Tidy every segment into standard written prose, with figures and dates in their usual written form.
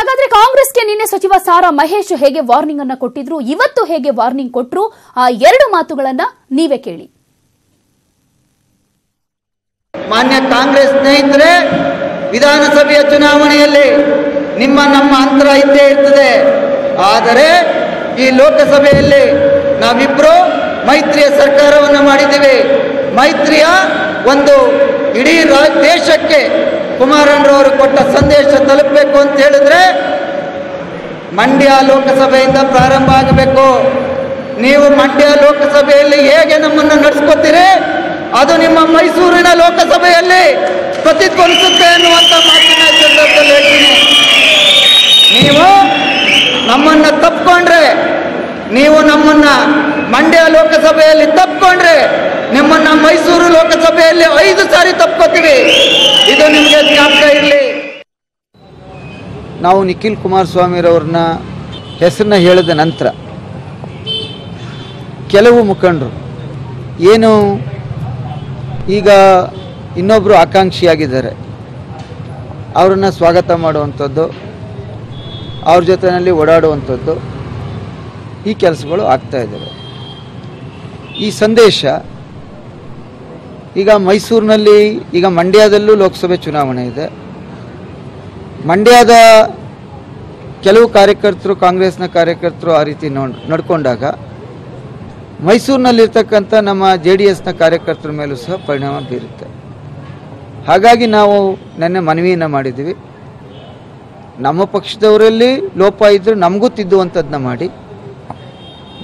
ಹಾಗಾದ್ರೆ ಕಾಂಗ್ರೆಸ್ಗೆ ನಿನ್ನೆ ಸಚಿವ ಸಾರಾ ಮಹೇಶ್ ಹೇಗೆ ವಾರ್ನಿಂಗ್ ಅನ್ನ ಕೊಟ್ಟಿದ್ರು, ಇವತ್ತು ಹೇಗೆ ವಾರ್ನಿಂಗ್ ಕೊಟ್ಟರು, ಆ ಎರಡು ಮಾತುಗಳನ್ನ ನೀವೇ ಕೇಳಿ. ಮಾನ್ಯ ಕಾಂಗ್ರೆಸ್ ಸ್ನೇಹಿತರೆ, ವಿಧಾನಸಭೆಯ ಚುನಾವಣೆಯಲ್ಲಿ ನಮ್ಮ ಅಂತರ ಇದ್ದೇ ಇರ್ತದೆ. ಆದರೆ ಈ ಲೋಕಸಭೆಯಲ್ಲಿ ನಾವಿಬ್ರು ಮೈತ್ರಿಯ ಸರ್ಕಾರವನ್ನು ಮಾಡಿದ್ದೇವೆ. ಮೈತ್ರಿಯ ಒಂದು ಇಡೀ ದೇಶಕ್ಕೆ ಕುಮಾರಣ್ಣರವರು ಕೊಟ್ಟ ಸಂದೇಶ ತಲುಪಬೇಕು ಅಂತ ಹೇಳಿದ್ರೆ ಮಂಡ್ಯ ಲೋಕಸಭೆಯಿಂದ ಪ್ರಾರಂಭ ಆಗಬೇಕು. ನೀವು ಮಂಡ್ಯ ಲೋಕಸಭೆಯಲ್ಲಿ ಹೇಗೆ ನಮ್ಮನ್ನು ನಡೆಸ್ಕೊತೀರಿ, ಅದು ನಿಮ್ಮ ಮೈಸೂರಿನ ಲೋಕಸಭೆಯಲ್ಲಿ ಪ್ರತಿಧ್ವನಿಸುತ್ತೆ ಅನ್ನುವಂಥ ಮಾತಿನ ಸಂದರ್ಭದಲ್ಲಿ ಹೇಳ್ತೀನಿ. ನೀವು ನಮ್ಮನ್ನು ತಪ್ಪಿಕೊಂಡ್ರೆ, ನೀವು ನಮ್ಮನ್ನ ಮಂಡ್ಯ ಲೋಕಸಭೆಯಲ್ಲಿ ತಪ್ಪಿಕೊಂಡ್ರೆ ನಿಮ್ಮನ್ನ ಮೈಸೂರು ಲೋಕಸಭೆಯಲ್ಲಿ 5 ಸಾರಿ ತಪ್ಪಿಕೊತೀವಿ. ಇದು ನಿಮಗೆ ಜ್ಞಾಪಕ ಇರಲಿ. ನಾವು ನಿಖಿಲ್ ಕುಮಾರಸ್ವಾಮಿರವ್ರನ್ನ ಹೆಸರನ್ನ ಹೇಳಿದ ನಂತರ ಕೆಲವು ಮುಖಂಡರು ಏನು ಈಗ ಇನ್ನೊಬ್ಬರು ಆಕಾಂಕ್ಷಿಯಾಗಿದ್ದಾರೆ, ಅವರನ್ನು ಸ್ವಾಗತ ಮಾಡುವಂಥದ್ದು, ಅವ್ರ ಜೊತೆಯಲ್ಲಿ ಓಡಾಡುವಂಥದ್ದು, ಈ ಕೆಲಸಗಳು ಆಗ್ತಾ ಇದ್ದಾವೆ. ಈ ಸಂದೇಶ ಈಗ ಮೈಸೂರಿನಲ್ಲಿ, ಈಗ ಮಂಡ್ಯದಲ್ಲೂ ಲೋಕಸಭೆ ಚುನಾವಣೆ ಇದೆ. ಮಂಡ್ಯದ ಕೆಲವು ಕಾರ್ಯಕರ್ತರು, ಕಾಂಗ್ರೆಸ್ನ ಕಾರ್ಯಕರ್ತರು ಆ ರೀತಿ ನಡ್ಕೊಂಡಾಗ ಮೈಸೂರಿನಲ್ಲಿರ್ತಕ್ಕಂಥ ನಮ್ಮ JDSನ ಕಾರ್ಯಕರ್ತರ ಮೇಲೂ ಸಹ ಪರಿಣಾಮ ಬೀರುತ್ತೆ. ಹಾಗಾಗಿ ನಾವು ನೆನ್ನೆ ಮನವಿಯನ್ನು ಮಾಡಿದ್ದೀವಿ. ನಮ್ಮ ಪಕ್ಷದವರಲ್ಲಿ ಲೋಪ ಇದ್ದರೂ ನಮಗೂ ತಿದ್ದುವಂಥದ್ದನ್ನ ಮಾಡಿ,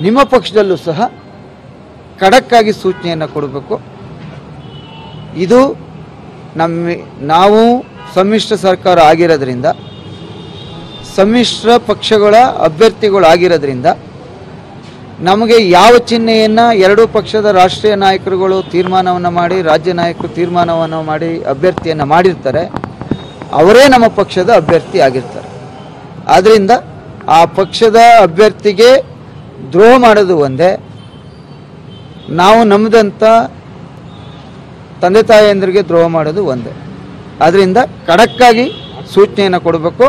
ನಿಮ್ಮ ಪಕ್ಷದಲ್ಲೂ ಸಹ ಖಡಕ್ಕಾಗಿ ಸೂಚನೆಯನ್ನು ಕೊಡಬೇಕು. ಇದು ನಾವು ಸಮ್ಮಿಶ್ರ ಸರ್ಕಾರ ಆಗಿರೋದ್ರಿಂದ, ಸಮ್ಮಿಶ್ರ ಪಕ್ಷಗಳ ಅಭ್ಯರ್ಥಿಗಳಾಗಿರೋದ್ರಿಂದ ನಮಗೆ ಯಾವ ಚಿಹ್ನೆಯನ್ನು ಎರಡೂ ಪಕ್ಷದ ರಾಷ್ಟ್ರೀಯ ನಾಯಕರುಗಳು ತೀರ್ಮಾನವನ್ನು ಮಾಡಿ, ರಾಜ್ಯ ನಾಯಕರು ತೀರ್ಮಾನವನ್ನು ಮಾಡಿ ಅಭ್ಯರ್ಥಿಯನ್ನು ಮಾಡಿರ್ತಾರೆ, ಅವರೇ ನಮ್ಮ ಪಕ್ಷದ ಅಭ್ಯರ್ಥಿ ಆಗಿರ್ತಾರೆ. ಆದ್ದರಿಂದ ಆ ಪಕ್ಷದ ಅಭ್ಯರ್ಥಿಗೆ ದ್ರೋಹ ಮಾಡೋದು ಒಂದೇ, ನಾವು ನಮ್ಮದಂತ ತಂದೆ ತಾಯಿಯಂದರಿಗೆ ದ್ರೋಹ ಮಾಡೋದು ಒಂದೇ. ಆದ್ದರಿಂದ ಖಡಕ್ಕಾಗಿ ಸೂಚನೆಯನ್ನು ಕೊಡಬೇಕು.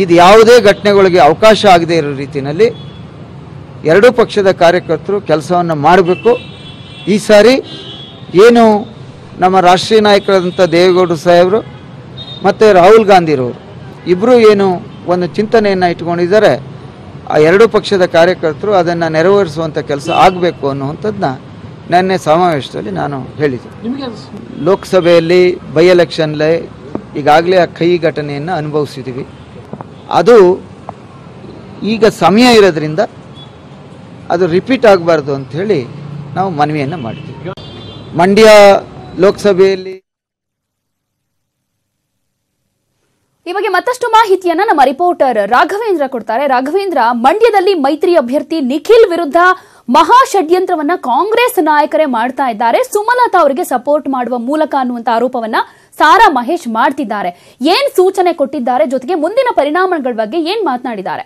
ಇದು ಯಾವುದೇ ಘಟನೆಗಳಿಗೆ ಅವಕಾಶ ಆಗದೇ ಇರೋ ರೀತಿಯಲ್ಲಿ ಎರಡೂ ಪಕ್ಷದ ಕಾರ್ಯಕರ್ತರು ಕೆಲಸವನ್ನು ಮಾಡಬೇಕು. ಈ ಸಾರಿ ಏನು ನಮ್ಮ ರಾಷ್ಟ್ರೀಯ ನಾಯಕರಾದಂಥ ದೇವೇಗೌಡರು ಸಾಹೇಬರು ಮತ್ತು ರಾಹುಲ್ ಗಾಂಧಿರವರು ಇಬ್ಬರು ಏನು ಒಂದು ಚಿಂತನೆಯನ್ನು ಇಟ್ಕೊಂಡಿದ್ದಾರೆ, ಆ ಎರಡೂ ಪಕ್ಷದ ಕಾರ್ಯಕರ್ತರು ಅದನ್ನು ನೆರವೇರಿಸುವಂಥ ಕೆಲಸ ಆಗಬೇಕು ಅನ್ನುವಂಥದ್ದನ್ನ ನೆನ್ನೆ ಸಮಾವೇಶದಲ್ಲಿ ನಾನು ಹೇಳಿದ್ದೆ. ಲೋಕಸಭೆಯಲ್ಲಿ ಬೈ ಎಲೆಕ್ಷನ್ಲೇ ಈಗಾಗಲೇ ಆ ಕಹಿ ಘಟನೆಯನ್ನು ಅನುಭವಿಸಿದ್ದೀವಿ. ಅದು ಈಗ ಸಮಯ ಇರೋದ್ರಿಂದ ಅದು ರಿಪೀಟ್ ಆಗಬಾರ್ದು ಅಂಥೇಳಿ ನಾವು ಮನವಿಯನ್ನು ಮಾಡಿದ್ದೀವಿ. ಮಂಡ್ಯ ಲೋಕಸಭೆಯಲ್ಲಿ ಈ ಬಗ್ಗೆ ಮತ್ತಷ್ಟು ಮಾಹಿತಿಯನ್ನ ನಮ್ಮ ರಿಪೋರ್ಟರ್ ರಾಘವೇಂದ್ರ ಕೊಡ್ತಾರೆ. ರಾಘವೇಂದ್ರ, ಮಂಡ್ಯದಲ್ಲಿ ಮೈತ್ರಿ ಅಭ್ಯರ್ಥಿ ನಿಖಿಲ್ ವಿರುದ್ಧ ಮಹಾ ಷಡ್ಯಂತ್ರವನ್ನ ಕಾಂಗ್ರೆಸ್ ನಾಯಕರೇ ಮಾಡ್ತಾ ಇದ್ದಾರೆ, ಸುಮಲತಾ ಅವರಿಗೆ ಸಪೋರ್ಟ್ ಮಾಡುವ ಮೂಲಕ ಅನ್ನುವಂತ ಆರೋಪವನ್ನ ಸಾರಾ ಮಹೇಶ್ ಮಾಡ್ತಿದ್ದಾರೆ. ಏನ್ ಸೂಚನೆ ಕೊಟ್ಟಿದ್ದಾರೆ, ಜೊತೆಗೆ ಮುಂದಿನ ಪರಿಣಾಮಗಳ ಬಗ್ಗೆ ಏನ್ ಮಾತನಾಡಿದ್ದಾರೆ?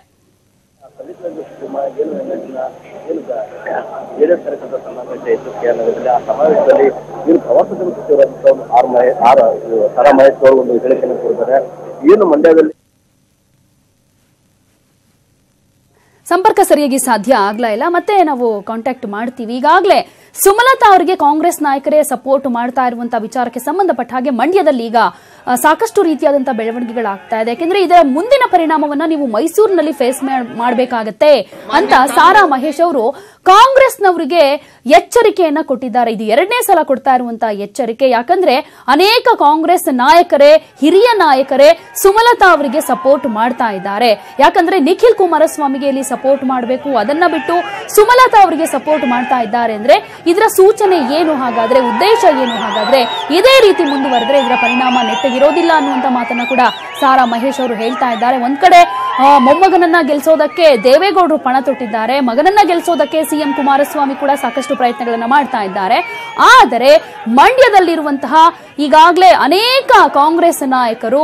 ಸಂಪರ್ಕ ಸರಿಯಾಗಿ ಸಾಧ್ಯ ಆಗ್ಲಾ ಇಲ್ಲ, ಮತ್ತೆ ನಾವು ಕಾಂಟ್ಯಾಕ್ಟ್ ಮಾಡ್ತೀವಿ. ಈಗಾಗಲೇ ಸುಮಲತಾ ಅವರಿಗೆ ಕಾಂಗ್ರೆಸ್ ನಾಯಕರೇ ಸಪೋರ್ಟ್ ಮಾಡ್ತಾ ಇರುವಂತಹ ವಿಚಾರಕ್ಕೆ ಸಂಬಂಧಪಟ್ಟ ಹಾಗೆ ಮಂಡ್ಯದಲ್ಲಿ ಈಗ ಸಾಕಷ್ಟು ರೀತಿಯಾದಂತಹ ಬೆಳವಣಿಗೆಗಳಾಗ್ತಾ ಇದೆ. ಯಾಕೆಂದ್ರೆ ಇದರ ಮುಂದಿನ ಪರಿಣಾಮವನ್ನ ನೀವು ಮೈಸೂರಿನಲ್ಲಿ ಫೇಸ್ ಮಾಡಬೇಕಾಗತ್ತೆ ಅಂತ ಸಾರಾ ಮಹೇಶ್ ಅವರು ಕಾಂಗ್ರೆಸ್ನವರಿಗೆ ಎಚ್ಚರಿಕೆಯನ್ನ ಕೊಟ್ಟಿದ್ದಾರೆ. ಇದು 2ನೇ ಸಲ ಕೊಡ್ತಾ ಇರುವಂತಹ ಎಚ್ಚರಿಕೆ. ಯಾಕಂದ್ರೆ ಅನೇಕ ಕಾಂಗ್ರೆಸ್ ನಾಯಕರೇ, ಹಿರಿಯ ನಾಯಕರೇ ಸುಮಲತಾ ಅವರಿಗೆ ಸಪೋರ್ಟ್ ಮಾಡ್ತಾ ಇದ್ದಾರೆ. ಯಾಕಂದ್ರೆ ನಿಖಿಲ್ ಕುಮಾರಸ್ವಾಮಿಗೆ ಇಲ್ಲಿ ಸಪೋರ್ಟ್ ಮಾಡಬೇಕು, ಅದನ್ನ ಬಿಟ್ಟು ಸುಮಲತಾ ಅವರಿಗೆ ಸಪೋರ್ಟ್ ಮಾಡ್ತಾ ಇದ್ದಾರೆ ಅಂದ್ರೆ ಇದರ ಸೂಚನೆ ಏನು, ಹಾಗಾದ್ರೆ ಉದ್ದೇಶ ಏನು? ಹಾಗಾದ್ರೆ ಇದೇ ರೀತಿ ಮುಂದುವರೆದ್ರೆ ಇದರ ಪರಿಣಾಮ ನೆಟ್ಟಗಿರೋದಿಲ್ಲ ಅನ್ನುವಂತ ಮಾತನ್ನ ಕೂಡ ಸಾರಾ ಮಹೇಶ್ ಅವರು ಹೇಳ್ತಾ ಇದ್ದಾರೆ. ಒಂದ್ ಕಡೆ ಮೊಮ್ಮಗನನ್ನ ಗೆಲ್ಸೋದಕ್ಕೆ ದೇವೇಗೌಡರು ಪಣ ತೊಟ್ಟಿದ್ದಾರೆ, ಮಗನನ್ನ ಗೆಲ್ಸೋದಕ್ಕೆ ಸಿಎಂ ಕುಮಾರಸ್ವಾಮಿ ಕೂಡ ಸಾಕಷ್ಟು ಪ್ರಯತ್ನಗಳನ್ನ ಮಾಡ್ತಾ ಇದ್ದಾರೆ. ಆದರೆ ಮಂಡ್ಯದಲ್ಲಿರುವಂತಹ ಈಗಾಗಲೇ ಅನೇಕ ಕಾಂಗ್ರೆಸ್ ನಾಯಕರು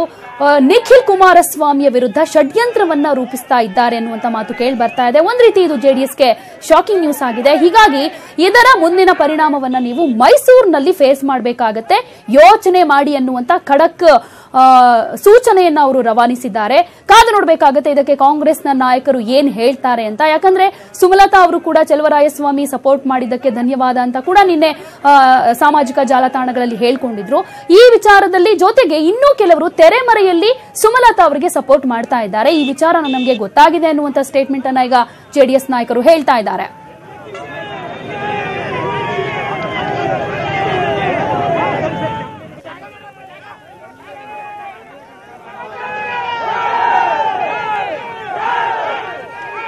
ನಿಖಿಲ್ ಕುಮಾರಸ್ವಾಮಿಯ ವಿರುದ್ಧ ಷಡ್ಯಂತ್ರವನ್ನ ರೂಪಿಸ್ತಾ ಇದ್ದಾರೆ ಅನ್ನುವಂತ ಮಾತು ಕೇಳಿ ಬರ್ತಾ ಇದೆ. ಒಂದ್ ರೀತಿ ಇದು JDSಗೆ ಶಾಕಿಂಗ್ ನ್ಯೂಸ್ ಆಗಿದೆ. ಹೀಗಾಗಿ ಇದರ ಮುಂದಿನ ಪರಿಣಾಮವನ್ನ ನೀವು ಮೈಸೂರಿನಲ್ಲಿ ಫೇಸ್ ಮಾಡಬೇಕಾಗತ್ತೆ, ಯೋಚನೆ ಮಾಡಿ ಅನ್ನುವಂತ ಖಡಕ್ ಸೂಚನೆಯನ್ನ ಅವರು ರವಾನಿಸಿದ್ದಾರೆ. ಕಾದು ನೋಡ್ಬೇಕಾಗತ್ತೆ ಇದಕ್ಕೆ ಕಾಂಗ್ರೆಸ್ನ ನಾಯಕರು ಏನ್ ಹೇಳ್ತಾರೆ ಅಂತ. ಯಾಕಂದ್ರೆ ಸುಮಲತಾ ಅವರು ಕೂಡ ಚೆಲುವರಾಯಸ್ವಾಮಿ ಸಪೋರ್ಟ್ ಮಾಡಿದ್ದಕ್ಕೆ ಧನ್ಯವಾದ ಅಂತ ಕೂಡ ನಿನ್ನೆ ಸಾಮಾಜಿಕ ಜಾಲತಾಣಗಳಲ್ಲಿ ಹೇಳ್ಕೊಂಡಿದ್ರು. ಈ ವಿಚಾರದಲ್ಲಿ ಜೊತೆಗೆ ಇನ್ನೂ ಕೆಲವರು ತೆರೆಮರೆಯಲ್ಲಿ ಸುಮಲತಾ ಅವರಿಗೆ ಸಪೋರ್ಟ್ ಮಾಡ್ತಾ ಇದ್ದಾರೆ. ಈ ವಿಚಾರ ನಮಗೆ ಗೊತ್ತಾಗಿದೆ ಅನ್ನುವಂತ ಸ್ಟೇಟ್ಮೆಂಟ್ ಅನ್ನ ಈಗ ಜೆಡಿಎಸ್ ನಾಯಕರು ಹೇಳ್ತಾ ಇದ್ದಾರೆ.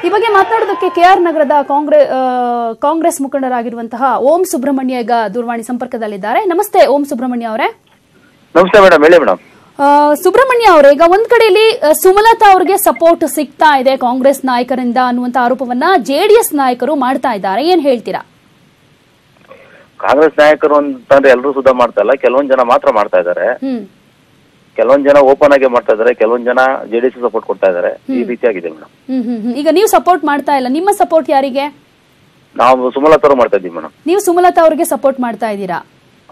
ಈ ಬಗ್ಗೆ ಮಾತನಾಡೋದಕ್ಕೆ ಕೆಆರ್ ನಗರದ ಕಾಂಗ್ರೆಸ್ ಮುಖಂಡರಾಗಿರುವಂತಹ ಓಂ ಸುಬ್ರಹ್ಮಣ್ಯ ಈಗ ದೂರವಾಣಿ ಸಂಪರ್ಕದಲ್ಲಿದ್ದಾರೆ. ನಮಸ್ತೆ ಓಂ ಸುಬ್ರಹ್ಮಣ್ಯ ಅವರೇ. ನಮಸ್ತೆ ಮೇಡಮ್, ಹೇಳಿ ಮೇಡಮ್. ಸುಬ್ರಹ್ಮಣ್ಯ ಅವರೇ, ಈಗ ಒಂದ್ ಕಡೆಯಲ್ಲಿ ಸುಮಲತಾ ಅವರಿಗೆ ಸಪೋರ್ಟ್ ಸಿಗ್ತಾ ಇದೆ ಕಾಂಗ್ರೆಸ್ ನಾಯಕರಿಂದ ಅನ್ನುವಂತ ಆರೋಪವನ್ನ ಜೆಡಿಎಸ್ ನಾಯಕರು ಮಾಡ್ತಾ ಇದ್ದಾರೆ. ಏನ್ ಹೇಳ್ತೀರಾ? ಕಾಂಗ್ರೆಸ್ ನಾಯಕರು ಅಂತಂದ್ರೆ ಎಲ್ಲರೂ ಸುಧಾ ಮಾಡ್ತಾ ಇಲ್ಲ, ಕೆಲವೊಂದ್ ಜನ ಮಾತ್ರ ಮಾಡ್ತಾ ಇದ್ದಾರೆ. ಕೆಲವೊಂದ್ ಜನ ಓಪನ್ ಆಗಿ ಮಾಡ್ತಾ ಇದಾರೆ, ಕೆಲವೊಂದ್ ಜನ ಜೆಡಿಎಸ್ ಸಪೋರ್ಟ್ ಕೊಡ್ತಾ ಇದಾರೆ. ಈ ರೀತಿಯಾಗಿದೆ ಮೇಡಮ್. ಈಗ ನೀವು ಸಪೋರ್ಟ್ ಮಾಡ್ತಾ ಇಲ್ಲ, ನಿಮ್ಮ ಸಪೋರ್ಟ್ ಯಾರಿಗೆ? ನಾವು ಸುಮಲತಾ ಅವರು ಮಾಡ್ತಾ ಇದೀವಿ ಮೇಡಮ್. ನೀವು ಸುಮಲತಾ ಅವರಿಗೆ ಸಪೋರ್ಟ್ ಮಾಡ್ತಾ ಇದ್ದೀರಾ?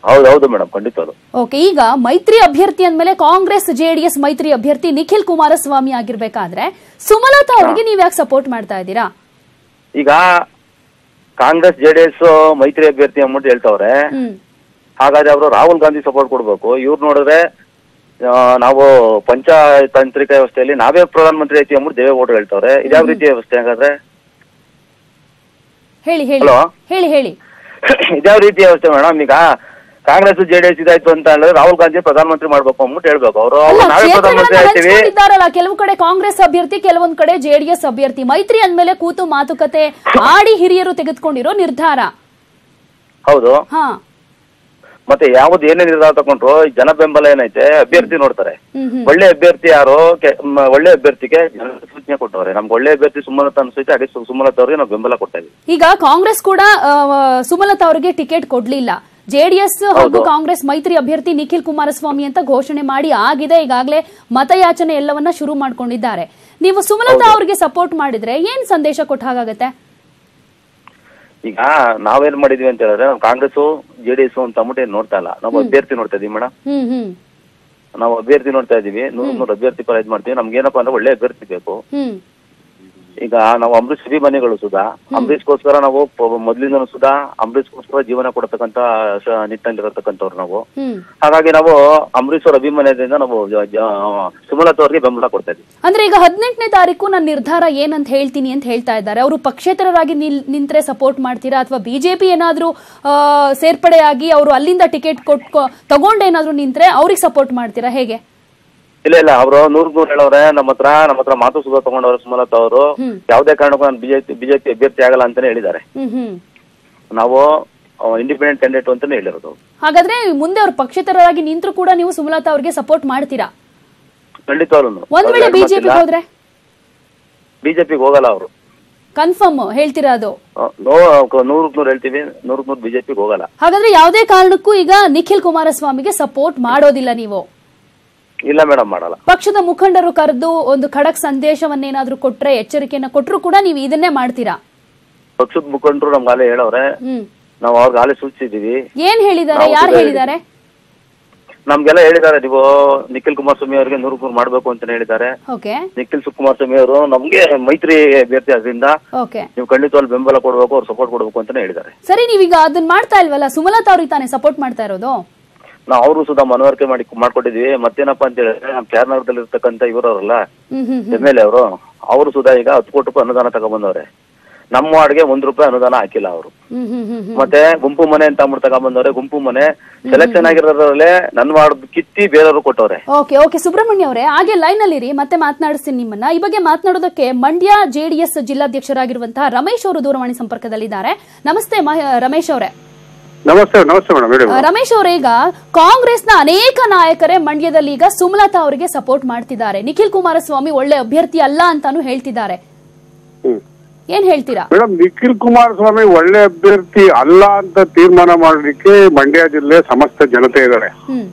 ಹೌದೌದು ಮೇಡಮ್, ಖಂಡಿತ. ಓಕೆ, ಈಗ ಮೈತ್ರಿ ಅಭ್ಯರ್ಥಿ ಅಂದ್ಮೇಲೆ ಕಾಂಗ್ರೆಸ್ ಜೆಡಿಎಸ್ ಮೈತ್ರಿ ಅಭ್ಯರ್ಥಿ ನಿಖಿಲ್ ಕುಮಾರಸ್ವಾಮಿ ಆಗಿರ್ಬೇಕಾದ್ರೆ ಸುಮಲತಾ ಅವರಿಗೆ ನೀವ್ ಯಾಕೆ ಸಪೋರ್ಟ್ ಮಾಡ್ತಾ ಇದ್ದೀರಾ? ಈಗ ಕಾಂಗ್ರೆಸ್ ಜೆಡಿಎಸ್ ಮೈತ್ರಿ ಅಭ್ಯರ್ಥಿ ಅಂದ್ಬಿಟ್ಟು ಹೇಳ್ತಾವ್ರೆ. ಹಾಗಾದ್ರೆ ಅವರು ರಾಹುಲ್ ಗಾಂಧಿ ಸಪೋರ್ಟ್ ಕೊಡ್ಬೇಕು. ಇವ್ರು ನೋಡಿದ್ರೆ ನಾವು ಪಂಚತಾಂತ್ರಿಕ ವ್ಯವಸ್ಥೆಯಲ್ಲಿ ನಾವೇ ಪ್ರಧಾನಮಂತ್ರಿ ಐತಿ ಅಂದ್ಬಿಟ್ಟು ದೇವೇಗೌಡರು ಹೇಳ್ತಾವ್ರೆ. ಇದ್ಯಾವ ರೀತಿ ವ್ಯವಸ್ಥೆ ಹಾಗಾದ್ರೆ? ಹೇಳಿ ಹೇಳಿ ಹೇಳಿ ಹೇಳಿ ಇದ್ಯಾವ ರೀತಿ ವ್ಯವಸ್ಥೆ ಮೇಡಮ್? ಈಗ ಕಾಂಗ್ರೆಸ್ ಜೆಡಿಎಸ್ ಇದಾಯ್ತು ಅಂತ ಹೇಳಿದ್ರೆ ರಾಹುಲ್ ಗಾಂಧಿ ಪ್ರಧಾನಮಂತ್ರಿ ಮಾಡ್ಬೇಕು ಅಂದ್ಬಿಟ್ಟು ಹೇಳ್ಬೇಕು. ಅವರು ನಾವೇ ಪ್ರಧಾನಮಂತ್ರಿ ಆಗ್ತೀವಿ. ಕೆಲವು ಕಡೆ ಕಾಂಗ್ರೆಸ್ ಅಭ್ಯರ್ಥಿ, ಕೆಲವೊಂದ್ ಕಡೆ ಜೆಡಿಎಸ್ ಅಭ್ಯರ್ಥಿ. ಮೈತ್ರಿ ಅಂದ್ಮೇಲೆ ಕೂತು ಮಾತುಕತೆ ಆಡಿ ಹಿರಿಯರು ತೆಗೆದುಕೊಂಡಿರೋ ನಿರ್ಧಾರ. ಹೌದು. ಮತ್ತೆ ಯಾವ್ದು ಏನೇ ನಿರ್ಧಾರ ತಗೊಂಡ್ರು ಜನ ಬೆಂಬಲ ಏನೈತೆ, ಅಭ್ಯರ್ಥಿ ನೋಡ್ತಾರೆ. ಒಳ್ಳೆ ಅಭ್ಯರ್ಥಿ ಯಾರು, ಒಳ್ಳೆ ಅಭ್ಯರ್ಥಿಗೆ ಜನ ಸೂಚನೆ ಕೊಟ್ಟವ್ರೆ. ನಮ್ಗೆ ಒಳ್ಳೆ ಅಭ್ಯರ್ಥಿ ಸುಮಲತಾ ಅನ್ಸುತ್ತೆ, ಹಾಗೆ ಸುಮಲತಾ ಅವರಿಗೆ ನಾವು ಬೆಂಬಲ ಕೊಡ್ತಾ ಇದೀವಿ. ಈಗ ಕಾಂಗ್ರೆಸ್ ಕೂಡ ಸುಮಲತಾ ಅವರಿಗೆ ಟಿಕೆಟ್ ಕೊಡ್ಲಿಲ್ಲ. ಜೆಡಿಎಸ್ ಹಾಗೂ ಕಾಂಗ್ರೆಸ್ ಮೈತ್ರಿ ಅಭ್ಯರ್ಥಿ ನಿಖಿಲ್ ಕುಮಾರಸ್ವಾಮಿ ಅಂತ ಘೋಷಣೆ ಮಾಡಿ ಆಗಿದೆ. ಈಗಾಗಲೇ ಮತಯಾಚನೆ ಎಲ್ಲವನ್ನ ಶುರು ಮಾಡ್ಕೊಂಡಿದ್ದಾರೆ. ನೀವು ಸುಮಲತಾ ಅವರಿಗೆ ಸಪೋರ್ಟ್ ಮಾಡಿದ್ರೆ ಏನ್ ಸಂದೇಶ ಕೊಟ್ಟ ಹಾಗಾಗತ್ತೆ? ಈಗ ನಾವೇನ್ ಮಾಡಿದ್ವಿ ಅಂತ ಹೇಳಿದ್ರೆ, ನಾವು ಕಾಂಗ್ರೆಸ್ ಜೆಡಿಎಸ್ ಅಂತ ಅಂದ್ಬಿಟ್ಟು ನೋಡ್ತಾ ಇಲ್ಲ, ನಾವು ಅಭ್ಯರ್ಥಿ ನೋಡ್ತಾ ಇದೀವಿ ಮೇಡಮ್. ನಾವು ಅಭ್ಯರ್ಥಿ ನೋಡ್ತಾ ಇದೀವಿ, 100 ಅಭ್ಯರ್ಥಿ ಪರ ಇದ್ ಮಾಡ್ತೀವಿ. ನಮ್ಗೆ ಏನಪ್ಪಾ ಅಂದ್ರೆ ಒಳ್ಳೆ ಅಭ್ಯರ್ಥಿ ಬೇಕು. ಈಗ ನಾವು ಅಂಬರೀಷ್ ಅಭಿಮಾನಿಗಳು ಸುಧಾ, ಅಂಬರೀಷ್ಗೋಸ್ಕರ ನಾವು ಮೊದ್ಲಿಂದನೂ ಸುಧಾ ಅಂಬರೀಷ್ಗೋಸ್ಕರ ಜೀವನ ಕೊಡತಕ್ಕಂತ ನಿಟ್ಟಲ್ಲಿರತಕ್ಕಂಥವ್ರು ನಾವು. ಹಾಗಾಗಿ ನಾವು ಅಂಬರೀಷ್ ಅವ್ರ ಅಭಿಮಾನದಿಂದ ನಾವು ಸುಮಲತಾ ಅವ್ರಿಗೆ ಬೆಂಬಲ ಕೊಡ್ತಾ ಇದ್ವಿ. ಅಂದ್ರೆ ಈಗ 18ನೇ ತಾರೀಕು ನನ್ನ ನಿರ್ಧಾರ ಏನಂತ ಹೇಳ್ತೀನಿ ಅಂತ ಹೇಳ್ತಾ ಇದ್ದಾರೆ. ಅವರು ಪಕ್ಷೇತರರಾಗಿ ನಿಂತ್ರೆ ಸಪೋರ್ಟ್ ಮಾಡ್ತೀರಾ, ಅಥವಾ ಬಿಜೆಪಿ ಏನಾದ್ರೂ ಸೇರ್ಪಡೆಯಾಗಿ ಅವರು ಅಲ್ಲಿಂದ ಟಿಕೆಟ್ ತಗೊಂಡೇನಾದ್ರೂ ನಿಂತ್ರೆ ಅವ್ರಿಗೆ ಸಪೋರ್ಟ್ ಮಾಡ್ತೀರಾ, ಹೇಗೆ? ಇಲ್ಲ, ಅವರು 100 ಹೇಳವ್ರೆ. ನಮ್ಮ ಹತ್ರ ಮಾತು ಸುಧಾ ತಗೊಂಡವ್ರೆ ಸುಮಲತಾ ಅವರು. ಯಾವ್ದೇ ಕಾರಣಕ್ಕೂ ನಾನು ಬಿಜೆಪಿ ಅಭ್ಯರ್ಥಿ ಆಗಲ್ಲ ಅಂತಾನೆ ಹೇಳಿದ್ದಾರೆ. ನಾವು ಇಂಡಿಪೆಂಡೆಂಟ್ ಕ್ಯಾಂಡಿಡೇಟ್ ಅಂತಾನೆ ಹೇಳಿರೋದು. ಹಾಗಾದ್ರೆ ಮುಂದೆ ಅವ್ರು ಪಕ್ಷೇತರರಾಗಿ ನಿಂತ್ರು ಕೂಡ ನೀವು ಸುಮಲತಾ ಅವ್ರಿಗೆ ಸಪೋರ್ಟ್ ಮಾಡ್ತೀರಾ? ಖಂಡಿತವಾಗ್ಲೂ. ಒಂದ್ ವೇಳೆ ಬಿಜೆಪಿ ಹೋದ್ರೆ? ಬಿಜೆಪಿಗೆ ಹೋಗಲ್ಲ ಅವರು. ಕನ್ಫರ್ಮ್ ಹೇಳ್ತೀರಾ? ಅದು 100% ಹೇಳ್ತೀವಿ, 100% ಬಿಜೆಪಿಗೆ ಹೋಗಲ್ಲ. ಹಾಗಾದ್ರೆ ಯಾವುದೇ ಕಾರಣಕ್ಕೂ ಈಗ ನಿಖಿಲ್ ಕುಮಾರಸ್ವಾಮಿಗೆ ಸಪೋರ್ಟ್ ಮಾಡೋದಿಲ್ಲ ನೀವು? ಇಲ್ಲ ಮೇಡಮ್, ಮಾಡಲ್ಲ. ಪಕ್ಷದ ಮುಖಂಡರು ಕರೆದು ಒಂದು ಖಡಕ್ ಸಂದೇಶವನ್ನೇನಾದ್ರೂ ಕೊಟ್ರೆ, ಎಚ್ಚರಿಕೆಯನ್ನ ಕೊಟ್ಟರು ಕೂಡ ನೀವು ಇದನ್ನೇ ಮಾಡ್ತೀರಾ? ಪಕ್ಷದ ಮುಖಂಡರು ನಮ್ಗಾಲೆ ಹೇಳವ್ರೆ, ನಾವು ಅವ್ರಿಗೆ ಆಲೆ ಸೂಚಿಸಿದೀವಿ. ಏನ್ ಹೇಳಿದ್ದಾರೆ? ಯಾರು ಹೇಳಿದ್ದಾರೆ? ನಮ್ಗೆಲ್ಲ ಹೇಳಿದ್ದಾರೆ, ನೀವು ನಿಖಿಲ್ ಕುಮಾರಸ್ವಾಮಿ ಅವರಿಗೆ 100% ಮಾಡ್ಬೇಕು ಅಂತ ಹೇಳಿದ್ದಾರೆ. ನಿಖಿಲ್ ಕುಮಾರಸ್ವಾಮಿ ಅವರು ನಮ್ಗೆ ಮೈತ್ರಿ ಅಭ್ಯರ್ಥಿ ಆದ್ರಿಂದ ನೀವು ಖಂಡಿತವಾಗಿ ಬೆಂಬಲ ಕೊಡ್ಬೇಕು, ಅವ್ರು ಸಪೋರ್ಟ್ ಕೊಡ್ಬೇಕು ಅಂತಾನೆ ಹೇಳಿದ್ದಾರೆ. ಸರಿ, ನೀವೀಗ ಅದನ್ನ ಮಾಡ್ತಾ ಇಲ್ವಲ್ಲ, ಸುಮಲತಾ ಅವ್ರಿಗೆ ತಾನೇ ಸಪೋರ್ಟ್ ಮಾಡ್ತಾ ಇರೋದು? ನಾವು ಅವರು ಸುಧಾ ಮನವರಿಕೆ ಮಾಡ್ಕೊಟ್ಟಿದ್ವಿ. ಮತ್ತೇನಪ್ಪಾ ಅಂತ ಹೇಳಿದ್ರೆ, ನಮ್ ಕ್ಯಾರ್ನಗರದಲ್ಲಿ ಇರ್ತಕ್ಕಂಥ ಇವರವರಲ್ಲ MLA ಅವರು ಸುಧಾ ಈಗ 10 ಕೋಟಿ ರೂಪಾಯಿ ಅನುದಾನ ತಗೊಂಡ್ಬಂದವ್ರೆ. ನಮ್ಮ ವಾರ್ಡ್ಗೆ ₹1 ಅನುದಾನ ಹಾಕಿಲ್ಲ ಅವರು. ಮತ್ತೆ ಗುಂಪು ಮನೆ ಅಂತ ತಗೊಂಡ್ಬಂದವ್ರೆ. ಗುಂಪು ಮನೆ ಸೆಲೆಕ್ಷನ್ ಆಗಿರೋದ್ರಲ್ಲೇ ನನ್ನ ವಾರ್ಡ್ ಕಿತ್ತಿ ಬೇರೆಯವರು ಕೊಟ್ಟವ್ರೆ. ಓಕೆ ಸುಬ್ರಹ್ಮಣ್ಯ ಅವರೇ, ಹಾಗೆ ಲೈನ್ ಅಲ್ಲಿ ಮತ್ತೆ ಮಾತನಾಡಿಸ್ತೀನಿ ನಿಮ್ಮನ್ನ. ಈ ಬಗ್ಗೆ ಮಾತನಾಡೋದಕ್ಕೆ ಮಂಡ್ಯ ಜೆಡಿಎಸ್ ಜಿಲ್ಲಾಧ್ಯಕ್ಷರಾಗಿರುವಂತಹ ರಮೇಶ್ ಅವರು ದೂರವಾಣಿ ಸಂಪರ್ಕದಲ್ಲಿದ್ದಾರೆ. ನಮಸ್ತೆ ರಮೇಶ್ ಅವರೇ. ನಮಸ್ತೆ ಮೇಡಮ್. ರಮೇಶ್ ಅವರೇ, ಈಗ ಕಾಂಗ್ರೆಸ್ನ ಅನೇಕ ನಾಯಕರೇ ಮಂಡ್ಯದಲ್ಲಿ ಈಗ ಸುಮಲತಾ ಅವರಿಗೆ ಸಪೋರ್ಟ್ ಮಾಡ್ತಿದ್ದಾರೆ. ನಿಖಿಲ್ ಕುಮಾರಸ್ವಾಮಿ ಒಳ್ಳೆ ಅಭ್ಯರ್ಥಿ ಅಲ್ಲ ಅಂತಾನು ಹೇಳ್ತಿದ್ದಾರೆ. ಏನ್ ಹೇಳ್ತೀರಾ? ಮೇಡಮ್, ನಿಖಿಲ್ ಕುಮಾರಸ್ವಾಮಿ ಒಳ್ಳೆ ಅಭ್ಯರ್ಥಿ ಅಲ್ಲ ಅಂತ ತೀರ್ಮಾನ ಮಾಡಲಿಕ್ಕೆ ಮಂಡ್ಯ ಜಿಲ್ಲೆ ಸಮಸ್ತ ಜನತೆ ಇದ್ದಾರೆ.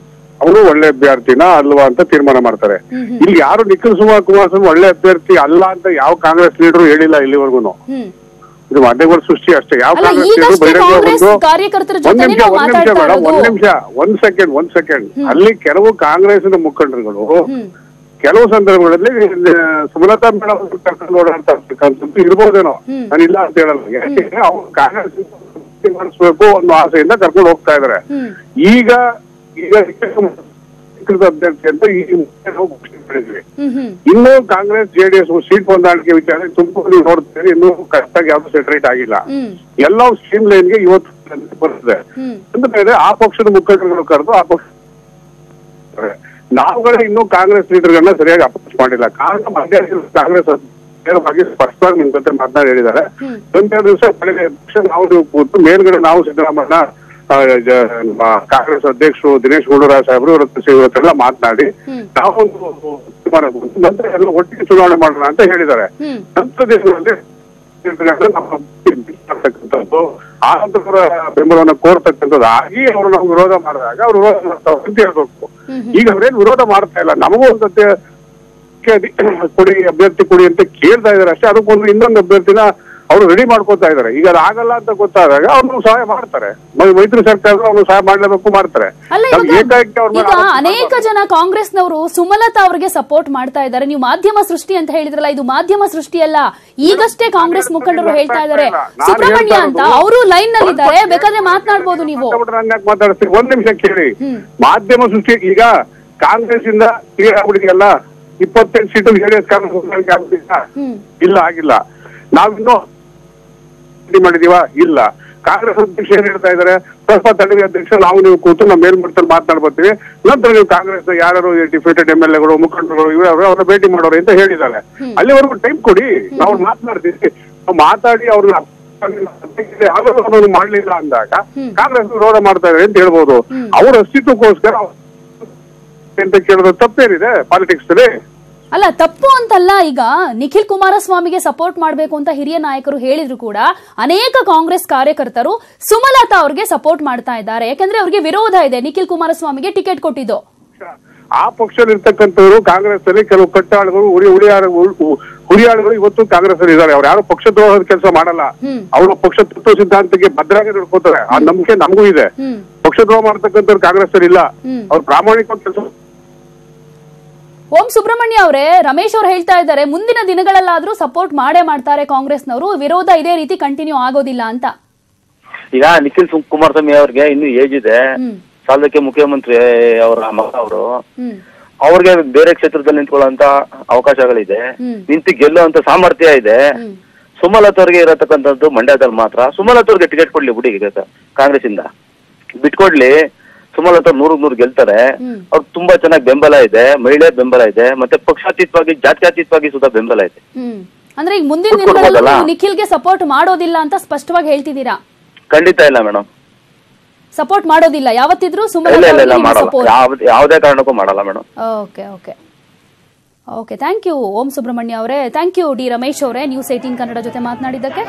ಅವರು ಒಳ್ಳೆ ಅಭ್ಯರ್ಥಿನ ಅಲ್ವಾ ಅಂತ ತೀರ್ಮಾನ ಮಾಡ್ತಾರೆ. ಇಲ್ಲಿ ಯಾರು ನಿಖಿಲ್ ಕುಮಾರಸ್ವಾಮಿ ಒಳ್ಳೆ ಅಭ್ಯರ್ಥಿ ಅಲ್ಲ ಅಂತ ಯಾವ ಕಾಂಗ್ರೆಸ್ ಲೀಡರ್ ಹೇಳಿಲ್ಲ ಇಲ್ಲಿವರೆಗೂ. ಇದು ಮಾಧ್ಯಮಗಳ ಸೃಷ್ಟಿ ಅಷ್ಟೇ. ಯಾವ ಕಾರ್ಯಕರ್ತರ ಒಂದ್ ಸೆಕೆಂಡ್ ಅಲ್ಲಿ ಕೆಲವು ಕಾಂಗ್ರೆಸ್ನ ಮುಖಂಡರುಗಳು ಕೆಲವು ಸಂದರ್ಭಗಳಲ್ಲಿ ಸುಮಲತಾ ಮೇಡಮ್ ಕರ್ಕೊಂಡು ಓಡಾಡ್ತಕ್ಕಂಥದ್ದು ಇರ್ಬೋದೇನೋ, ನಾನು ಇಲ್ಲ ಅಂತ ಹೇಳಲ್ಲ. ಯಾಕೆ ಅವ್ರು ಕಾಂಗ್ರೆಸ್ ಮಾಡಿಸ್ಬೇಕು ಅನ್ನೋ ಆಸೆಯಿಂದ ಕರ್ಕೊಂಡು ಹೋಗ್ತಾ ಇದಾರೆ. ಈಗ ಅಭ್ಯರ್ಥಿ ಅಂತ ನಾವು ಘೋಷಣೆ ಮಾಡಿದ್ವಿ. ಇನ್ನು ಕಾಂಗ್ರೆಸ್ ಜೆಡಿಎಸ್ ಸೀಟ್ ಹೊಂದಾಣಿಕೆ ವಿಚಾರ ತುಮಕೂರು ನೋಡ್ತೀವಿ, ಇನ್ನೂ ಕರೆಕ್ಟಾಗಿ ಯಾವ್ದು ಸೆಟರೇಟ್ ಆಗಿಲ್ಲ. ಎಲ್ಲವೂ ಸ್ಟ್ರೀಮ್ ಲೈನ್ಗೆ ಇವತ್ತು ಬರ್ತದೆ. ಅಂದ್ರೆ ಆ ಪಕ್ಷದ ಮುಖಂಡರುಗಳು ಕರೆದು ಆ ಪಕ್ಷ ನಾವುಗಳೇ ಇನ್ನೂ ಕಾಂಗ್ರೆಸ್ ಲೀಡರ್ಗಳನ್ನ ಸರಿಯಾಗಿ ಅಪ್ರೋಚ್ ಮಾಡಿಲ್ಲ. ಕಾರಣ ಕಾಂಗ್ರೆಸ್ ನೇರವಾಗಿ ಸ್ಪಷ್ಟವಾಗಿ ನಿಮ್ ಜೊತೆ ಮಾತನಾಡಿ ಹೇಳಿದ್ದಾರೆ. ಒಂದೆರಡು ದಿವಸ ಬೆಳಗ್ಗೆ ನಾವು ಕೂತು ಮೇಲ್ಗಡೆ ನಾವು ಸಿದ್ದರಾಮಯ್ಯ ಕಾಂಗ್ರೆಸ್ ಅಧ್ಯಕ್ಷರು ದಿನೇಶ್ ಗುಂಡೂರಾವ್ ಸಾಹೇಬ್ರು ಇವತ್ತೆಲ್ಲ ಮಾತನಾಡಿ ನಾವೊಂದು ನಂತರ ಎಲ್ಲ ಒಟ್ಟಿಗೆ ಚುನಾವಣೆ ಮಾಡೋಣ ಅಂತ ಹೇಳಿದ್ದಾರೆ. ನಂತರ ದಿನಗಳಲ್ಲಿ ಆನಂತರ ಬೆಂಬಲವನ್ನು ಕೋರ್ತಕ್ಕಂಥದ್ದು ಆಗಿ ಅವರು ನಾವು ವಿರೋಧ ಮಾಡಿದಾಗ ಅವ್ರು ವಿರೋಧ ಮಾಡ್ತಾವ ಅಂತ ಹೇಳ್ಬೇಕು. ಈಗ ಅವ್ರೇನು ವಿರೋಧ ಮಾಡ್ತಾ ಇಲ್ಲ, ನಮಗೂ ಒಂದು ಕೊಡಿ ಅಭ್ಯರ್ಥಿ ಕೊಡಿ ಅಂತ ಕೇಳ್ತಾ ಇದಾರೆ ಅಷ್ಟೇ. ಅದಕ್ಕೊಂದು ಇನ್ನೊಂದು ಅಭ್ಯರ್ಥಿನ ಅವರು ರೆಡಿ ಮಾಡ್ಕೋತಾ ಇದಾರೆ. ಈಗ ಅದಾಗಲ್ಲ ಅಂತ ಗೊತ್ತಾದಾಗ ಅವ್ರನ್ನು ಸಹಾಯ ಮಾಡ್ತಾರೆ. ಮೈತ್ರಿ ಸರ್ಕಾರ ಅವ್ರನ್ನು ಸಹಾಯ ಮಾಡ್ಲೇಬೇಕು, ಮಾಡ್ತಾರೆ. ಈಗ ಅನೇಕ ಜನ ಕಾಂಗ್ರೆಸ್ನವರು ಸುಮಲತಾ ಅವರಿಗೆ ಸಪೋರ್ಟ್ ಮಾಡ್ತಾ ಇದ್ದಾರೆ. ನೀವು ಮಾಧ್ಯಮ ಸೃಷ್ಟಿ ಅಂತ ಹೇಳಿದ್ರಲ್ಲ, ಇದು ಮಾಧ್ಯಮ ಸೃಷ್ಟಿ ಅಲ್ಲ. ಈಗಷ್ಟೇ ಕಾಂಗ್ರೆಸ್ ಮುಖಂಡರು ಹೇಳ್ತಾ ಇದ್ದಾರೆ. ಸುಬ್ರಹ್ಮಣ್ಯ ಅಂತ ಅವರು ಲೈನ್ ನಲ್ಲಿ ಇದ್ದಾರೆ, ಬೇಕಾದ್ರೆ ಮಾತನಾಡಬಹುದು ನೀವು. ಮಾತಾಡ್ತೀವಿ, ಒಂದ್ ನಿಮಿಷ ಕೇಳಿ. ಮಾಧ್ಯಮ ಸೃಷ್ಟಿ ಈಗ ಕಾಂಗ್ರೆಸ್ ಇಂದ ಕ್ಲಿಯರ್ ಆಗ್ಬಿಟ್ಟಿದೆಯಲ್ಲ, 28 ಸೀಟು ಜೆಡಿಎಸ್ ಕಾಂಗ್ರೆಸ್ ಇಲ್ಲ, ಆಗಿಲ್ಲ. ನಾವಿನ್ನೂ ಮಾಡಿದೀವ? ಇಲ್ಲ. ಕಾಂಗ್ರೆಸ್ ಅಧ್ಯಕ್ಷ ಏನ್ ಹೇಳ್ತಾ ಇದಾರೆ, ಸ್ವಲ್ಪ ತಡವಿ ಅಧ್ಯಕ್ಷ, ನಾವು ನೀವು ಕೂತು ನಮ್ಮ ಮೇಲ್ಮಟ್ಟದಲ್ಲಿ ಮಾತನಾಡ್ ಬರ್ತೀವಿ, ನಂತರ ನೀವು ಕಾಂಗ್ರೆಸ್ ಯಾರು ಡಿಫೀಟೆಡ್ MLAಗಳು ಮುಖಂಡರು ಇವರು ಅವ್ರನ್ನ ಭೇಟಿ ಮಾಡೋರು ಅಂತ ಹೇಳಿದ್ದಾರೆ. ಅಲ್ಲಿವರೆಗೂ ಟೈಮ್ ಕೊಡಿ, ನಾವು ಮಾತನಾಡ್ತೀವಿ. ನಾವು ಮಾತಾಡಿ ಅವ್ರನ್ನ ಮಾಡ್ಲಿಲ್ಲ ಅಂದಾಗ ಕಾಂಗ್ರೆಸ್ ವಿರೋಧ ಮಾಡ್ತಾ ಇದಾರೆ ಅಂತ ಹೇಳ್ಬೋದು. ಅವ್ರ ಅಸ್ತಿತ್ವಕ್ಕೋಸ್ಕರ ಅಂತ ಕೇಳೋದು ತಪ್ಪೇನಿದೆ ಪಾಲಿಟಿಕ್ಸ್ ಅಲ್ಲಿ? ಅಲ್ಲ, ತಪ್ಪು ಅಂತಲ್ಲ. ಈಗ ನಿಖಿಲ್ ಕುಮಾರಸ್ವಾಮಿಗೆ ಸಪೋರ್ಟ್ ಮಾಡಬೇಕು ಅಂತ ಹಿರಿಯ ನಾಯಕರು ಹೇಳಿದ್ರು ಕೂಡ ಅನೇಕ ಕಾಂಗ್ರೆಸ್ ಕಾರ್ಯಕರ್ತರು ಸುಮಲತಾ ಅವ್ರಿಗೆ ಸಪೋರ್ಟ್ ಮಾಡ್ತಾ ಇದ್ದಾರೆ. ಯಾಕಂದ್ರೆ ಅವ್ರಿಗೆ ವಿರೋಧ ಇದೆ ನಿಖಿಲ್ ಕುಮಾರಸ್ವಾಮಿಗೆ ಟಿಕೆಟ್ ಕೊಟ್ಟಿದ್ದು. ಆ ಪಕ್ಷದಲ್ಲಿರ್ತಕ್ಕಂಥವ್ರು ಕಾಂಗ್ರೆಸ್ ಅಲ್ಲಿ ಕೆಲವು ಕಟ್ಟಾಳುಗಳು ಹುರಿಯಾಳುಗಳು ಇವತ್ತು ಕಾಂಗ್ರೆಸ್ ಅಲ್ಲಿ ಇದ್ದಾರೆ. ಅವ್ರು ಯಾರು ಪಕ್ಷದ್ರೋಹದ ಕೆಲಸ ಮಾಡಲ್ಲ. ಅವರು ಪಕ್ಷ ತತ್ವ ಸಿದ್ಧಾಂತಕ್ಕೆ ಭದ್ರಾಗಿ ನಡ್ಕೋತಾರೆ. ಆ ನಂಬಿಕೆ ನಮಗೂ ಇದೆ. ಪಕ್ಷದ್ರೋಹ ಮಾಡತಕ್ಕಂಥವ್ರು ಕಾಂಗ್ರೆಸ್ ಅಲ್ಲಿ ಇಲ್ಲ. ಅವ್ರು ಪ್ರಾಮಾಣಿಕವಾಗಿ ಕೆಲಸ. ಓಂ ಸುಬ್ರಹ್ಮಣ್ಯ ಅವರೇ, ರಮೇಶ್ ಅವರು ಹೇಳ್ತಾ ಇದ್ದಾರೆ ಮುಂದಿನ ದಿನಗಳಲ್ಲಾದ್ರೂ ಸಪೋರ್ಟ್ ಮಾಡೇ ಮಾಡ್ತಾರೆ ಕಾಂಗ್ರೆಸ್ನವರು, ವಿರೋಧ ಇದೇ ರೀತಿ ಕಂಟಿನ್ಯೂ ಆಗೋದಿಲ್ಲ ಅಂತ. ಈಗ ನಿಖಿಲ್ ಕುಮಾರಸ್ವಾಮಿ ಅವ್ರಿಗೆ ಇನ್ನು ಏಜ್ ಇದೆ, ಸಾಲಕ್ಕೆ ಮುಖ್ಯಮಂತ್ರಿ ಅವರ ಮಗ ಅವರು, ಅವ್ರಿಗೆ ಬೇರೆ ಕ್ಷೇತ್ರದಲ್ಲಿ ನಿಂತ್ಕೊಳ್ಳುವಂತ ಅವಕಾಶಗಳಿದೆ, ನಿಂತು ಗೆಲ್ಲುವಂತ ಸಾಮರ್ಥ್ಯ ಇದೆ. ಸುಮಲತಾ ಅವ್ರಿಗೆ ಇರತಕ್ಕಂಥದ್ದು ಮಂಡ್ಯದಲ್ಲಿ ಮಾತ್ರ. ಸುಮಲತಾ ಅವ್ರಿಗೆ ಟಿಕೆಟ್ ಕೊಡ್ಲಿ ಬಿಡಿ, ಕಾಂಗ್ರೆಸ್ ಇಂದ ಬಿಟ್ಕೊಡ್ಲಿ. ಸುಮಲತಾ 100 ಗೆಲ್ತಾರೆ. ಅವ್ರು ತುಂಬಾ ಚೆನ್ನಾಗಿ ಬೆಂಬಲ ಇದೆ, ಮಹಿಳೆ ಬೆಂಬಲ ಇದೆ, ಮತ್ತೆ ಪಕ್ಷಾತೀತವಾಗಿ ಜಾತ್ಯಾತೀತವಾಗಿ ಸುಧಾ ಬೆಂಬಲ ಇದೆ. ಅಂದ್ರೆ ಈಗ ಮುಂದಿನ ದಿನಗಳಲ್ಲಿ ನಿಖಿಲ್ಗೆ ಸಪೋರ್ಟ್ ಮಾಡೋದಿಲ್ಲ ಅಂತ ಸ್ಪಷ್ಟವಾಗಿ ಹೇಳ್ತಿದ್ದೀರಾ? ಖಂಡಿತ ಇಲ್ಲ ಮೇಡಮ್, ಸಪೋರ್ಟ್ ಮಾಡೋದಿಲ್ಲ ಯಾವತ್ತಿದ್ರು. ಯಾವುದೇ ಕಾರಣಕ್ಕೂ ಮಾಡಲ್ಲ madam. Okay okay okay, thank you Om Subrahmanya ಅವರೇ. ಥ್ಯಾಂಕ್ ಯು ಡಿ ರಮೇಶ್ ಅವರೇ, ನ್ಯೂಸ್ 18 ಕನ್ನಡ ಜೊತೆ ಮಾತನಾಡಿದ್ದಕ್ಕೆ.